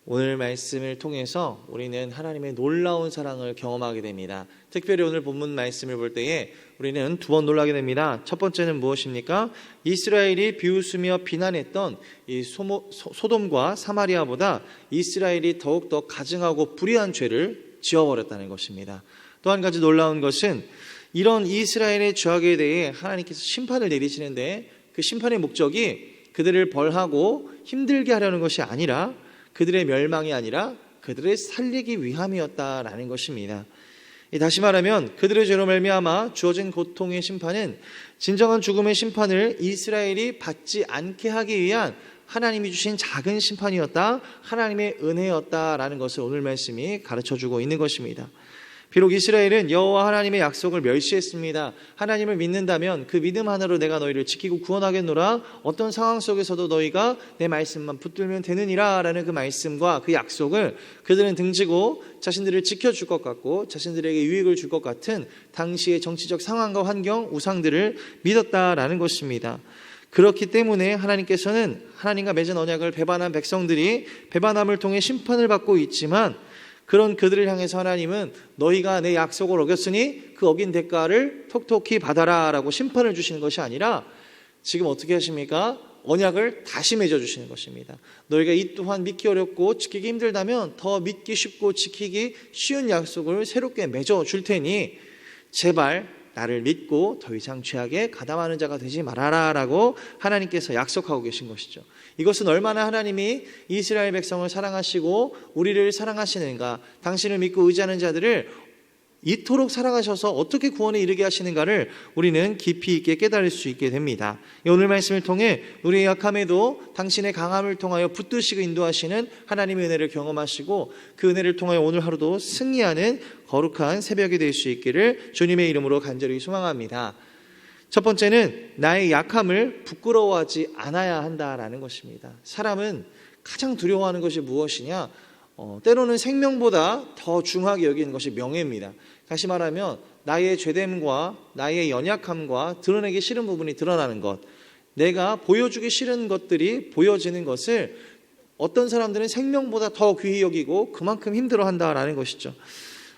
오늘 말씀을 통해서 우리는 하나님의 놀라운 사랑을 경험하게 됩니다. 특별히 오늘 본문 말씀을 볼 때에 우리는 두 번 놀라게 됩니다. 첫 번째는 무엇입니까? 이스라엘이 비웃으며 비난했던 이 소돔과 사마리아보다 이스라엘이 더욱더 가증하고 불의한 죄를 지어버렸다는 것입니다. 또 한 가지 놀라운 것은 이런 이스라엘의 죄악에 대해 하나님께서 심판을 내리시는데 그 심판의 목적이 그들을 벌하고 힘들게 하려는 것이 아니라 그들의 멸망이 아니라 그들을 살리기 위함이었다라는 것입니다. 다시 말하면 그들의 죄로 말미암아 주어진 고통의 심판은 진정한 죽음의 심판을 이스라엘이 받지 않게 하기 위한 하나님이 주신 작은 심판이었다, 하나님의 은혜였다라는 것을 오늘 말씀이 가르쳐주고 있는 것입니다. 비록 이스라엘은 여호와 하나님의 약속을 멸시했습니다. 하나님을 믿는다면 그 믿음 하나로 내가 너희를 지키고 구원하겠노라, 어떤 상황 속에서도 너희가 내 말씀만 붙들면 되느니라 라는 그 말씀과 그 약속을 그들은 등지고 자신들을 지켜줄 것 같고 자신들에게 유익을 줄 것 같은 당시의 정치적 상황과 환경, 우상들을 믿었다라는 것입니다. 그렇기 때문에 하나님께서는 하나님과 맺은 언약을 배반한 백성들이 배반함을 통해 심판을 받고 있지만, 그런 그들을 향해서 하나님은 너희가 내 약속을 어겼으니 그 어긴 대가를 톡톡히 받아라 라고 심판을 주시는 것이 아니라 지금 어떻게 하십니까? 언약을 다시 맺어주시는 것입니다. 너희가 이 또한 믿기 어렵고 지키기 힘들다면 더 믿기 쉽고 지키기 쉬운 약속을 새롭게 맺어줄 테니 제발 나를 믿고 더 이상 죄악에 가담하는 자가 되지 말아라 라고 하나님께서 약속하고 계신 것이죠. 이것은 얼마나 하나님이 이스라엘 백성을 사랑하시고 우리를 사랑하시는가, 당신을 믿고 의지하는 자들을 이토록 사랑하셔서 어떻게 구원에 이르게 하시는가를 우리는 깊이 있게 깨달을 수 있게 됩니다. 오늘 말씀을 통해 우리의 약함에도 당신의 강함을 통하여 붙드시고 인도하시는 하나님의 은혜를 경험하시고 그 은혜를 통하여 오늘 하루도 승리하는 거룩한 새벽이 될 수 있기를 주님의 이름으로 간절히 소망합니다. 첫 번째는 나의 약함을 부끄러워하지 않아야 한다라는 것입니다. 사람은 가장 두려워하는 것이 무엇이냐? 때로는 생명보다 더 중하게 여기는 것이 명예입니다. 다시 말하면 나의 죄됨과 나의 연약함과 드러내기 싫은 부분이 드러나는 것, 내가 보여주기 싫은 것들이 보여지는 것을 어떤 사람들은 생명보다 더 귀히 여기고 그만큼 힘들어한다라는 것이죠.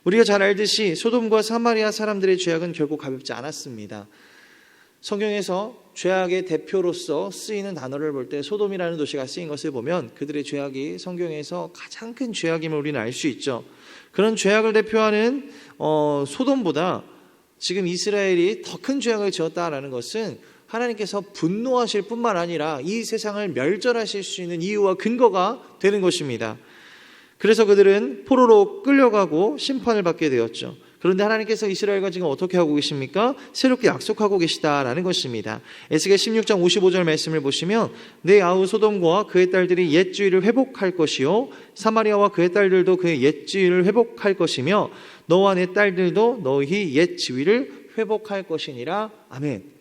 우리가 잘 알듯이 소돔과 사마리아 사람들의 죄악은 결국 가볍지 않았습니다. 성경에서 죄악의 대표로서 쓰이는 단어를 볼 때 소돔이라는 도시가 쓰인 것을 보면 그들의 죄악이 성경에서 가장 큰 죄악임을 우리는 알 수 있죠. 그런 죄악을 대표하는 소돔보다 지금 이스라엘이 더 큰 죄악을 지었다라는 것은 하나님께서 분노하실 뿐만 아니라 이 세상을 멸절하실 수 있는 이유와 근거가 되는 것입니다. 그래서 그들은 포로로 끌려가고 심판을 받게 되었죠. 그런데 하나님께서 이스라엘과 지금 어떻게 하고 계십니까? 새롭게 약속하고 계시다라는 것입니다. 에스겔 16장 55절 말씀을 보시면 내 아우 소돔과 그의 딸들이 옛 주의를 회복할 것이요 사마리아와 그의 딸들도 그의 옛 주의를 회복할 것이며 너와 내 딸들도 너희 옛 지위를 회복할 것이니라. 아멘.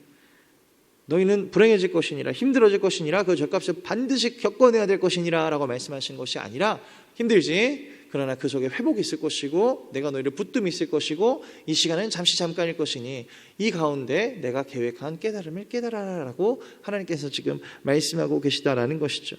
너희는 불행해질 것이니라, 힘들어질 것이니라, 그 죄값을 반드시 겪어내야 될 것이니라 라고 말씀하신 것이 아니라 힘들지, 그러나 그 속에 회복이 있을 것이고 내가 너희를 붙듦이 있을 것이고 이 시간은 잠깐일 것이니 이 가운데 내가 계획한 깨달음을 깨달아라라고 하나님께서 지금 말씀하고 계시다라는 것이죠.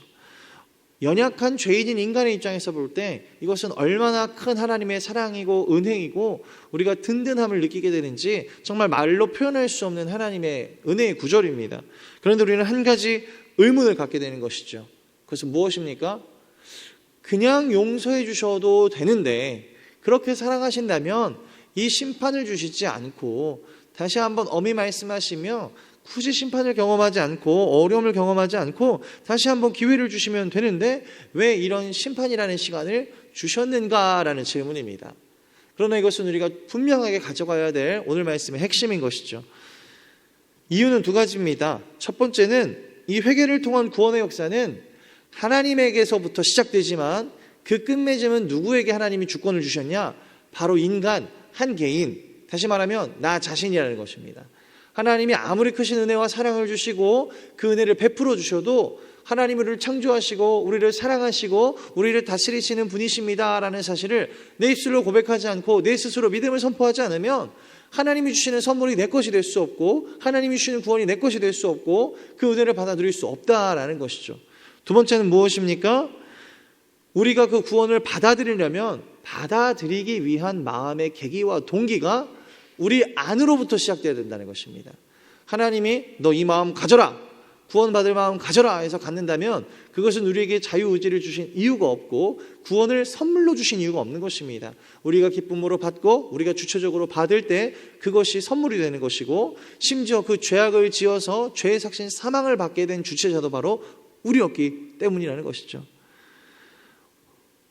연약한 죄인인 인간의 입장에서 볼 때 이것은 얼마나 큰 하나님의 사랑이고 은혜이고 우리가 든든함을 느끼게 되는지 정말 말로 표현할 수 없는 하나님의 은혜의 구절입니다. 그런데 우리는 한 가지 의문을 갖게 되는 것이죠. 그것은 무엇입니까? 그냥 용서해 주셔도 되는데 그렇게 사랑하신다면 이 심판을 주시지 않고 다시 한번 엄히 말씀하시며 굳이 심판을 경험하지 않고 어려움을 경험하지 않고 다시 한번 기회를 주시면 되는데 왜 이런 심판이라는 시간을 주셨는가라는 질문입니다. 그러나 이것은 우리가 분명하게 가져가야 될 오늘 말씀의 핵심인 것이죠. 이유는 두 가지입니다. 첫 번째는 이 회개를 통한 구원의 역사는 하나님에게서부터 시작되지만 그 끝맺음은 누구에게 하나님이 주권을 주셨냐? 바로 인간, 한 개인, 다시 말하면 나 자신이라는 것입니다. 하나님이 아무리 크신 은혜와 사랑을 주시고 그 은혜를 베풀어 주셔도 하나님이 우리를 창조하시고 우리를 사랑하시고 우리를 다스리시는 분이십니다라는 사실을 내 입술로 고백하지 않고 내 스스로 믿음을 선포하지 않으면 하나님이 주시는 선물이 내 것이 될 수 없고 하나님이 주시는 구원이 내 것이 될 수 없고 그 은혜를 받아 누릴 수 없다라는 것이죠. 두 번째는 무엇입니까? 우리가 그 구원을 받아들이려면 받아들이기 위한 마음의 계기와 동기가 우리 안으로부터 시작돼야 된다는 것입니다. 하나님이 너 이 마음 가져라, 구원받을 마음 가져라 해서 갖는다면 그것은 우리에게 자유의지를 주신 이유가 없고 구원을 선물로 주신 이유가 없는 것입니다. 우리가 기쁨으로 받고 우리가 주체적으로 받을 때 그것이 선물이 되는 것이고, 심지어 그 죄악을 지어서 죄의 삭신 사망을 받게 된 주체자도 바로 우리였기 때문이라는 것이죠.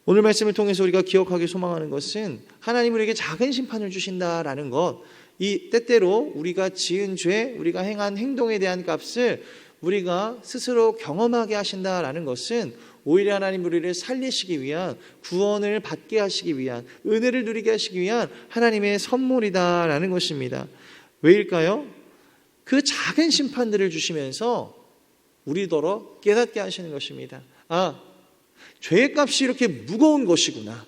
오늘 말씀을 통해서 우리가 기억하기 소망하는 것은 하나님 우리에게 작은 심판을 주신다라는 것, 이 때때로 우리가 지은 죄, 우리가 행한 행동에 대한 값을 우리가 스스로 경험하게 하신다라는 것은 오히려 하나님 우리를 살리시기 위한, 구원을 받게 하시기 위한, 은혜를 누리게 하시기 위한 하나님의 선물이다라는 것입니다. 왜일까요? 그 작은 심판들을 주시면서 우리더러 깨닫게 하시는 것입니다. 죄의 값이 이렇게 무거운 것이구나.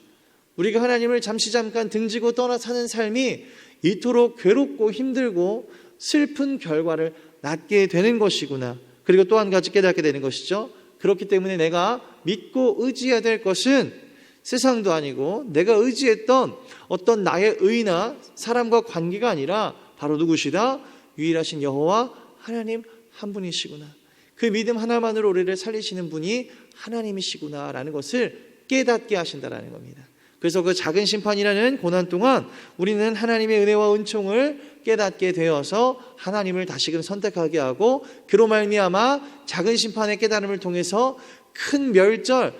우리가 하나님을 잠깐 등지고 떠나 사는 삶이 이토록 괴롭고 힘들고 슬픈 결과를 낳게 되는 것이구나. 그리고 또 한 가지 깨닫게 되는 것이죠. 그렇기 때문에 내가 믿고 의지해야 될 것은 세상도 아니고 내가 의지했던 어떤 나의 의나 사람과 관계가 아니라 바로 누구시다? 유일하신 여호와 하나님 한 분이시구나. 그 믿음 하나만으로 우리를 살리시는 분이 하나님이시구나라는 것을 깨닫게 하신다라는 겁니다. 그래서 그 작은 심판이라는 고난 동안 우리는 하나님의 은혜와 은총을 깨닫게 되어서 하나님을 다시금 선택하게 하고, 그로 말미암아 작은 심판의 깨달음을 통해서 큰 멸절,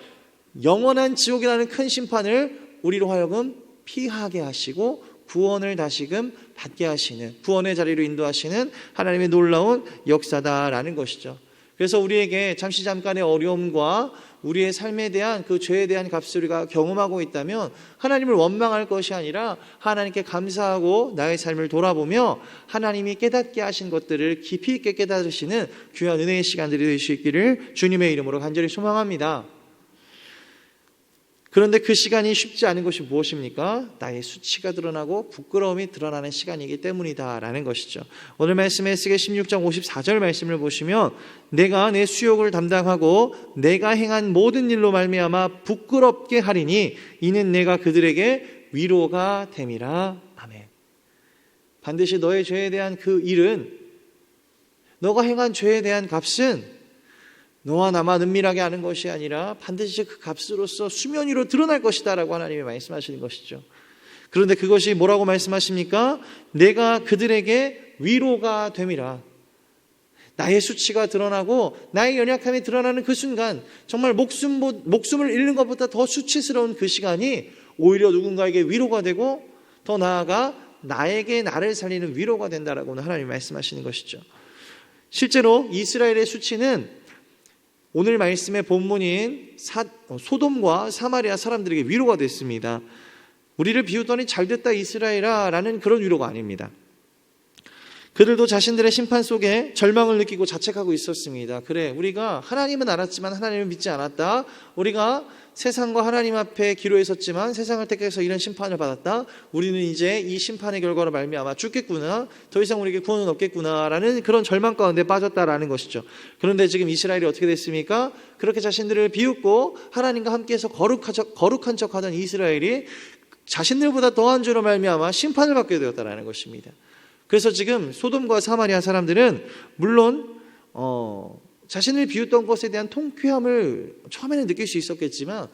영원한 지옥이라는 큰 심판을 우리로 하여금 피하게 하시고 구원을 다시금 받게 하시는, 구원의 자리로 인도하시는 하나님의 놀라운 역사다라는 것이죠. 그래서 우리에게 잠깐의 어려움과 우리의 삶에 대한 그 죄에 대한 값을 우리가 경험하고 있다면 하나님을 원망할 것이 아니라 하나님께 감사하고 나의 삶을 돌아보며 하나님이 깨닫게 하신 것들을 깊이 있게 깨달으시는 귀한 은혜의 시간들이 될 수 있기를 주님의 이름으로 간절히 소망합니다. 그런데 그 시간이 쉽지 않은 것이 무엇입니까? 나의 수치가 드러나고 부끄러움이 드러나는 시간이기 때문이다라는 것이죠. 오늘 말씀에 에스겔 16장 54절 말씀을 보시면 내가 내 수욕을 담당하고 내가 행한 모든 일로 말미암아 부끄럽게 하리니 이는 내가 그들에게 위로가 됨이라. 아멘. 반드시 너의 죄에 대한 그 일은, 너가 행한 죄에 대한 값은 너와 나만 은밀하게 아는 것이 아니라 반드시 그 값으로서 수면 위로 드러날 것이다 라고 하나님이 말씀하시는 것이죠. 그런데 그것이 뭐라고 말씀하십니까? 내가 그들에게 위로가 됨이라. 나의 수치가 드러나고 나의 연약함이 드러나는 그 순간, 정말 목숨을 잃는 것보다 더 수치스러운 그 시간이 오히려 누군가에게 위로가 되고 더 나아가 나에게 나를 살리는 위로가 된다라고 하나님이 말씀하시는 것이죠. 실제로 이스라엘의 수치는 오늘 말씀의 본문인 소돔과 사마리아 사람들에게 위로가 됐습니다. 우리를 비웃더니 잘됐다 이스라엘아 라는 그런 위로가 아닙니다. 그들도 자신들의 심판 속에 절망을 느끼고 자책하고 있었습니다. 그래, 우리가 하나님은 알았지만 하나님을 믿지 않았다. 우리가 세상과 하나님 앞에 기로에 섰지만 세상을 택해서 이런 심판을 받았다. 우리는 이제 이 심판의 결과로 말미암아 죽겠구나. 더 이상 우리에게 구원은 없겠구나 라는 그런 절망 가운데 빠졌다라는 것이죠. 그런데 지금 이스라엘이 어떻게 됐습니까? 그렇게 자신들을 비웃고 하나님과 함께해서 거룩한 척하던 이스라엘이 자신들보다 더한 죄로 말미암아 심판을 받게 되었다라는 것입니다. 그래서 지금 소돔과 사마리아 사람들은 물론 자신을 비웃던 것에 대한 통쾌함을 처음에는 느낄 수 있었겠지만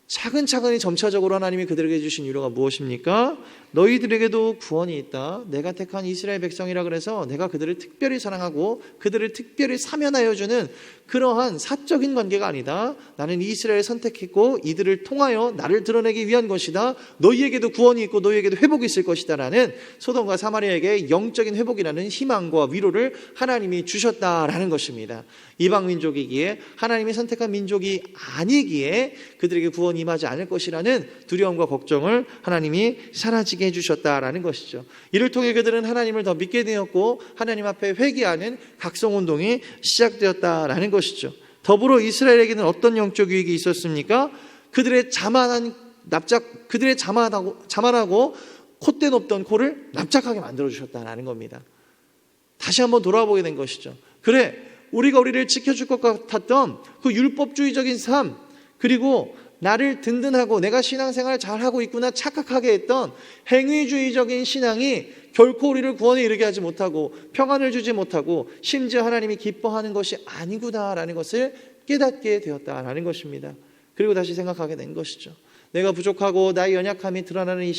차근차근히 점차적으로 하나님이 그들에게 주신 위로가 무엇입니까? 너희들에게도 구원이 있다. 내가 택한 이스라엘 백성이라 그래서 내가 그들을 특별히 사랑하고 그들을 특별히 사면하여 주는 그러한 사적인 관계가 아니다. 나는 이스라엘을 선택했고 이들을 통하여 나를 드러내기 위한 것이다. 너희에게도 구원이 있고 너희에게도 회복이 있을 것이다 라는 소돔과 사마리아에게 영적인 회복이라는 희망과 위로를 하나님이 주셨다라는 것입니다. 이방 민족이기에, 하나님이 선택한 민족이 아니기에 그들에게 구원이 임하지 않을 것이라는 두려움과 걱정을 하나님이 사라지게 해주셨다라는 것이죠. 이를 통해 그들은 하나님을 더 믿게 되었고 하나님 앞에 회개하는 각성운동이 시작되었다라는 것이죠. 더불어 이스라엘에게는 어떤 영적 유익이 있었습니까? 그들의 자만하고 콧대 높던 코를 납작하게 만들어주셨다라는 겁니다. 다시 한번 돌아보게 된 것이죠. 그래, 우리가 우리를 지켜줄 것 같았던 그 율법주의적인 삶, 그리고 나를 든든하고 내가 신앙생활 잘하고 있구나 착각하게 했던 행위주의적인 신앙이 결코 우리를 구원에 이르게 하지 못하고 평안을 주지 못하고 심지어 하나님이 기뻐하는 것이 아니구나라는 것을 깨닫게 되었다라는 것입니다. 그리고 다시 생각하게 된 것이죠. 내가 부족하고 나의 연약함이 드러나는 이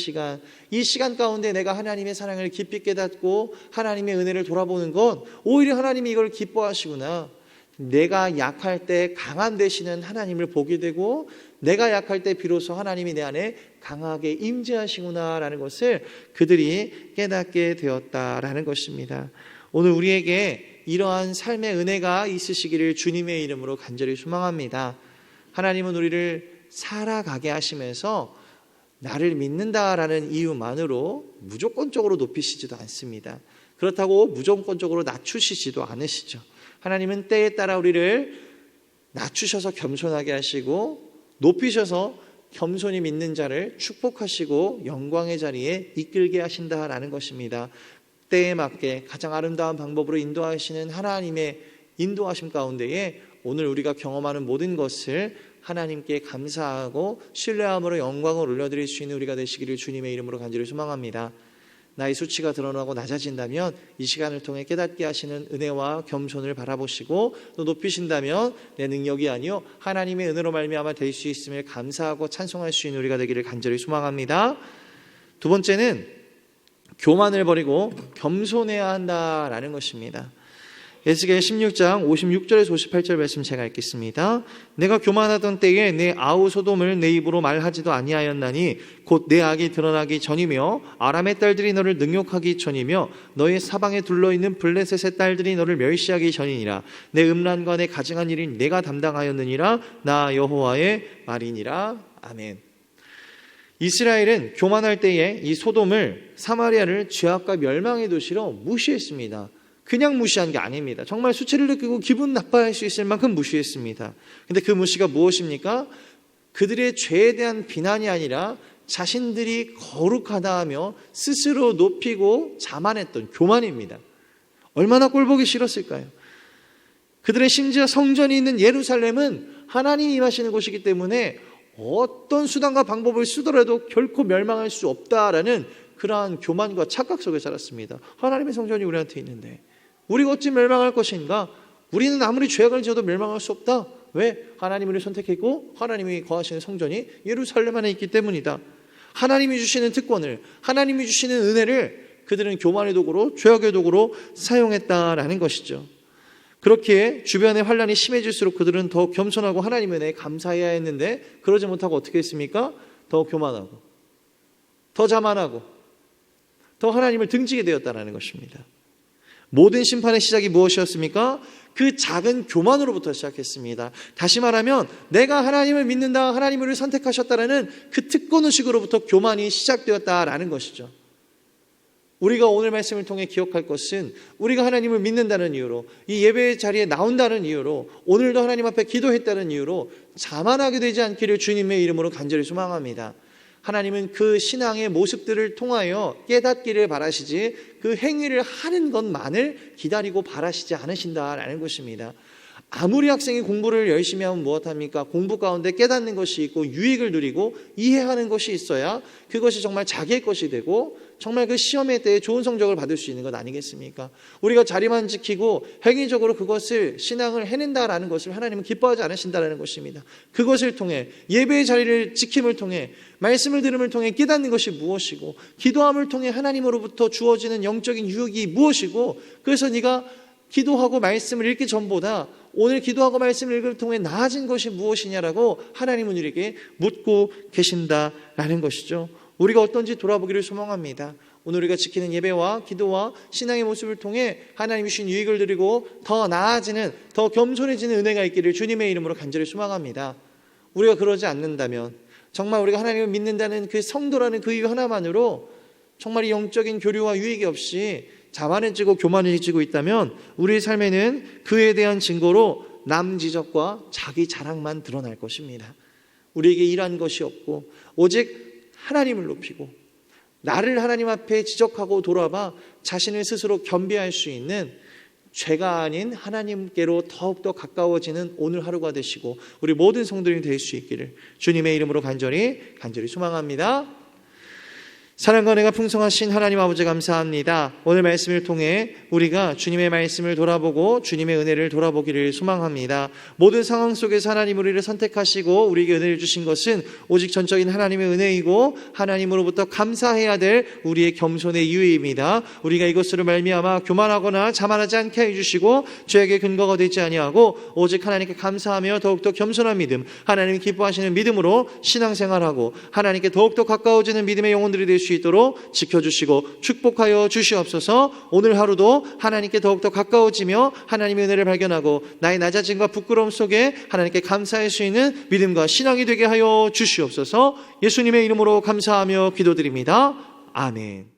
시간 가운데 내가 하나님의 사랑을 깊이 깨닫고 하나님의 은혜를 돌아보는 건 오히려 하나님이 이걸 기뻐하시구나. 내가 약할 때 강한 되시는 하나님을 보게 되고 내가 약할 때 비로소 하나님이 내 안에 강하게 임재하시구나라는 것을 그들이 깨닫게 되었다라는 것입니다. 오늘 우리에게 이러한 삶의 은혜가 있으시기를 주님의 이름으로 간절히 소망합니다. 하나님은 우리를 살아가게 하시면서 나를 믿는다라는 이유만으로 무조건적으로 높이시지도 않습니다. 그렇다고 무조건적으로 낮추시지도 않으시죠. 하나님은 때에 따라 우리를 낮추셔서 겸손하게 하시고 높이셔서 겸손히 믿는 자를 축복하시고 영광의 자리에 이끌게 하신다라는 것입니다. 때에 맞게 가장 아름다운 방법으로 인도하시는 하나님의 인도하심 가운데에 오늘 우리가 경험하는 모든 것을 하나님께 감사하고 신뢰함으로 영광을 올려드릴 수 있는 우리가 되시기를 주님의 이름으로 간절히 소망합니다. 나의 수치가 드러나고 낮아진다면 이 시간을 통해 깨닫게 하시는 은혜와 겸손을 바라보시고 또 높이신다면 내 능력이 아니요 하나님의 은혜로 말미암아 될 수 있음을 감사하고 찬송할 수 있는 우리가 되기를 간절히 소망합니다. 두 번째는 교만을 버리고 겸손해야 한다라는 것입니다. 에스겔 16장 56절에서 58절 말씀 제가 읽겠습니다. 내가 교만하던 때에 내 아우 소돔을 내 입으로 말하지도 아니하였나니 곧 내 악이 드러나기 전이며 아람의 딸들이 너를 능욕하기 전이며 너의 사방에 둘러있는 블레셋의 딸들이 너를 멸시하기 전이니라. 내 음란과 내 가증한 일이 내가 담당하였느니라. 나 여호와의 말이니라. 아멘. 이스라엘은 교만할 때에 이 소돔을 사마리아를 죄악과 멸망의 도시로 무시했습니다. 그냥 무시한 게 아닙니다. 정말 수치를 느끼고 기분 나빠할 수 있을 만큼 무시했습니다. 근데 그 무시가 무엇입니까? 그들의 죄에 대한 비난이 아니라 자신들이 거룩하다 하며 스스로 높이고 자만했던 교만입니다. 얼마나 꼴보기 싫었을까요? 그들의 심지어 성전이 있는 예루살렘은 하나님이 임하시는 곳이기 때문에 어떤 수단과 방법을 쓰더라도 결코 멸망할 수 없다라는 그러한 교만과 착각 속에 살았습니다. 하나님의 성전이 우리한테 있는데 우리가 어찌 멸망할 것인가? 우리는 아무리 죄악을 지어도 멸망할 수 없다. 왜? 하나님을 선택했고 하나님이 거하시는 성전이 예루살렘 안에 있기 때문이다. 하나님이 주시는 특권을, 하나님이 주시는 은혜를 그들은 교만의 도구로, 죄악의 도구로 사용했다라는 것이죠. 그렇게 주변의 환란이 심해질수록 그들은 더 겸손하고 하나님의 은혜에 감사해야 했는데 그러지 못하고 어떻게 했습니까? 더 교만하고 더 자만하고 더 하나님을 등지게 되었다는 것입니다. 모든 심판의 시작이 무엇이었습니까? 그 작은 교만으로부터 시작했습니다. 다시 말하면 내가 하나님을 믿는다, 하나님을 선택하셨다라는 그 특권의식으로부터 교만이 시작되었다라는 것이죠. 우리가 오늘 말씀을 통해 기억할 것은 우리가 하나님을 믿는다는 이유로 이 예배 자리에 나온다는 이유로 오늘도 하나님 앞에 기도했다는 이유로 자만하게 되지 않기를 주님의 이름으로 간절히 소망합니다. 하나님은 그 신앙의 모습들을 통하여 깨닫기를 바라시지 그 행위를 하는 것만을 기다리고 바라시지 않으신다라는 것입니다. 아무리 학생이 공부를 열심히 하면 무엇합니까? 공부 가운데 깨닫는 것이 있고 유익을 누리고 이해하는 것이 있어야 그것이 정말 자기의 것이 되고 정말 그 시험에 대해 좋은 성적을 받을 수 있는 것 아니겠습니까? 우리가 자리만 지키고 행위적으로 그것을 신앙을 해낸다라는 것을 하나님은 기뻐하지 않으신다라는 것입니다. 그것을 통해 예배의 자리를 지킴을 통해 말씀을 들음을 통해 깨닫는 것이 무엇이고 기도함을 통해 하나님으로부터 주어지는 영적인 유익이 무엇이고 그래서 네가 기도하고 말씀을 읽기 전보다 오늘 기도하고 말씀을 읽을 통해 나아진 것이 무엇이냐라고 하나님은 우리에게 묻고 계신다라는 것이죠. 우리가 어떤지 돌아보기를 소망합니다. 오늘 우리가 지키는 예배와 기도와 신앙의 모습을 통해 하나님이 주신 유익을 누리고 더 나아지는 더 겸손해지는 은혜가 있기를 주님의 이름으로 간절히 소망합니다. 우리가 그러지 않는다면 정말 우리가 하나님을 믿는다는 그 성도라는 그 이유 하나만으로 정말 이 영적인 교류와 유익이 없이 자만해지고 교만해지고 있다면 우리의 삶에는 그에 대한 증거로 남 지적과 자기 자랑만 드러날 것입니다. 우리에게 일한 것이 없고 오직 하나님을 높이고 나를 하나님 앞에 지적하고 돌아봐 자신을 스스로 겸비할 수 있는 죄가 아닌 하나님께로 더욱더 가까워지는 오늘 하루가 되시고 우리 모든 성도님이 될 수 있기를 주님의 이름으로 간절히 소망합니다. 사랑과 은혜가 풍성하신 하나님 아버지 감사합니다. 오늘 말씀을 통해 우리가 주님의 말씀을 돌아보고 주님의 은혜를 돌아보기를 소망합니다. 모든 상황 속에서 하나님 우리를 선택하시고 우리에게 은혜를 주신 것은 오직 전적인 하나님의 은혜이고 하나님으로부터 감사해야 될 우리의 겸손의 이유입니다. 우리가 이것으로 말미암아 교만하거나 자만하지 않게 해주시고 죄에게 근거가 되지 아니하고 오직 하나님께 감사하며 더욱더 겸손한 믿음, 하나님이 기뻐하시는 믿음으로 신앙생활하고 하나님께 더욱더 가까워지는 믿음의 영혼들이 될 수 있도록 지켜주시고 축복하여 주시옵소서. 오늘 하루도 하나님께 더욱더 가까워지며 하나님의 은혜를 발견하고 나의 낮아짐과 부끄러움 속에 하나님께 감사할 수 있는 믿음과 신앙이 되게 하여 주시옵소서. 예수님의 이름으로 감사하며 기도드립니다. 아멘.